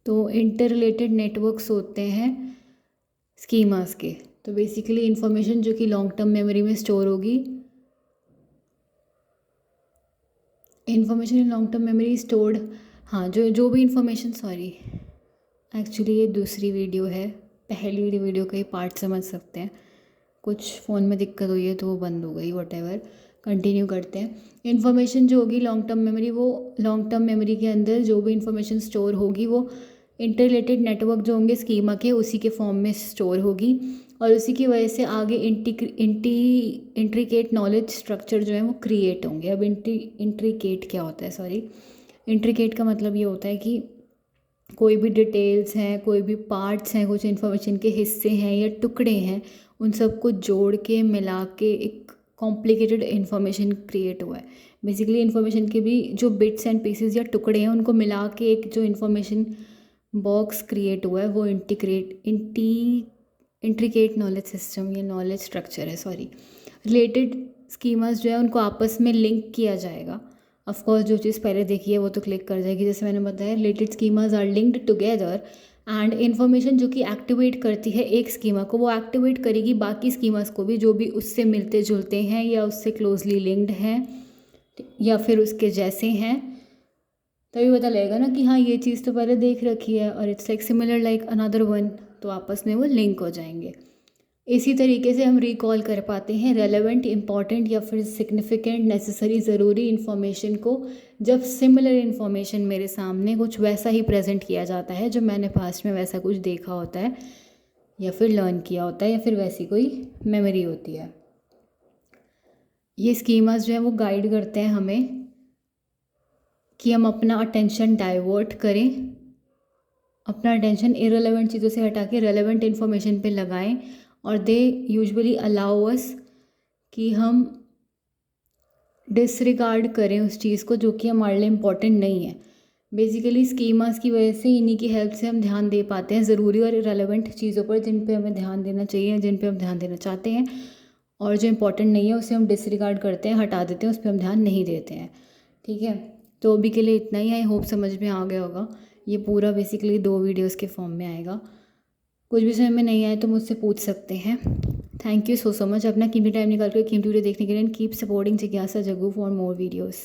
तो inter related networks होते हैं स्कीमास के। तो बेसिकली इन्फॉर्मेशन जो कि लॉन्ग टर्म मेमोरी में स्टोर होगी, information in long term memory stored, हाँ जो भी इंफॉर्मेशन, सॉरी एक्चुअली ये दूसरी वीडियो है, पहली वीडियो का ही पार्ट समझ सकते हैं। कुछ फ़ोन में दिक्कत हुई है तो वो बंद हो गई, वॉटेवर, कंटिन्यू करते हैं। इन्फॉर्मेशन जो होगी लॉन्ग टर्म मेमोरी, वो लॉन्ग टर्म मेमोरी के अंदर जो भी इन्फॉर्मेशन स्टोर होगी वो इंटर रिलेटेड नेटवर्क जो होंगे स्कीमा के, उसी के फॉर्म में स्टोर होगी। और उसी की वजह से आगे इंट्रिकेट नॉलेज स्ट्रक्चर जो है वो क्रिएट होंगे। अब इंट्रिकेट क्या होता है, सॉरी, इंट्रिकेट का मतलब ये होता है कि कोई भी डिटेल्स हैं, कोई भी पार्ट्स हैं, कुछ इन्फॉर्मेशन के हिस्से हैं या टुकड़े हैं, उन सबको जोड़ के मिला के एक कॉम्प्लिकेटेड इन्फॉर्मेशन क्रिएट हुआ है। बेसिकली इन्फॉर्मेशन के भी जो बिट्स एंड पीसेस या टुकड़े हैं उनको मिला के एक जो इन्फॉर्मेशन बॉक्स क्रिएट हुआ है वो इंट्रिकेट नॉलेज सिस्टम या नॉलेज स्ट्रक्चर है, सॉरी। रिलेटेड स्कीमास जो है उनको आपस में लिंक किया जाएगा। ऑफ कोर्स जो चीज़ पहले देखी है वो तो क्लिक कर जाएगी, जैसे मैंने बताया related schemas are linked together and information जो कि एक्टिवेट करती है एक स्कीमा को, वो एक्टिवेट करेगी बाकी स्कीमास को भी जो भी उससे मिलते जुलते हैं या उससे क्लोजली लिंक्ड हैं या फिर उसके जैसे हैं। तभी पता लगेगा ना कि हाँ ये चीज़ तो पहले देख रखी है और it's like similar like another one, तो आपस में वो लिंक हो जाएंगे। इसी तरीके से हम रिकॉल कर पाते हैं रेलेवेंट, इंपॉर्टेंट या फिर सिग्निफिकेंट, नेसेसरी, ज़रूरी इन्फॉर्मेशन को जब सिमिलर इन्फॉर्मेशन मेरे सामने कुछ वैसा ही प्रेजेंट किया जाता है जो मैंने पास्ट में वैसा कुछ देखा होता है या फिर लर्न किया होता है या फिर वैसी कोई मेमोरी होती है। ये स्कीमास जो है वो गाइड करते हैं हमें कि हम अपना अटेंशन डाइवर्ट करें, अपना अटेंशन इररिलेवेंट चीज़ों से हटा के रेलेवेंट इन्फॉर्मेशन पे लगाएं, और दे यूजुअली अलाउ अस कि हम डिसरिगार्ड करें उस चीज़ को जो कि हमारे लिए इम्पोर्टेंट नहीं है। बेसिकली स्कीमास की वजह से, इन्हीं की हेल्प से हम ध्यान दे पाते हैं ज़रूरी और इररिलेवेंट चीज़ों पर जिन पे हमें ध्यान देना चाहिए, जिन पे हम ध्यान देना चाहते हैं, और जो इम्पोर्टेंट नहीं है उसे हम डिसरिगार्ड करते हैं, हटा देते हैं, उस पर हम ध्यान नहीं देते हैं। ठीक है, तो अभी के लिए इतना ही। आई होप समझ में आ गया होगा। ये पूरा बेसिकली 2 वीडियोस के फॉर्म में आएगा। कुछ भी समझ में नहीं आए तो मुझसे पूछ सकते हैं। Thank you so much. अपना कीमती टाइम निकाल कर कीमती वीडियो देखने के लिए कीप सपोर्टिंग जिज्ञासा जग्गू फॉर मोर वीडियोज़।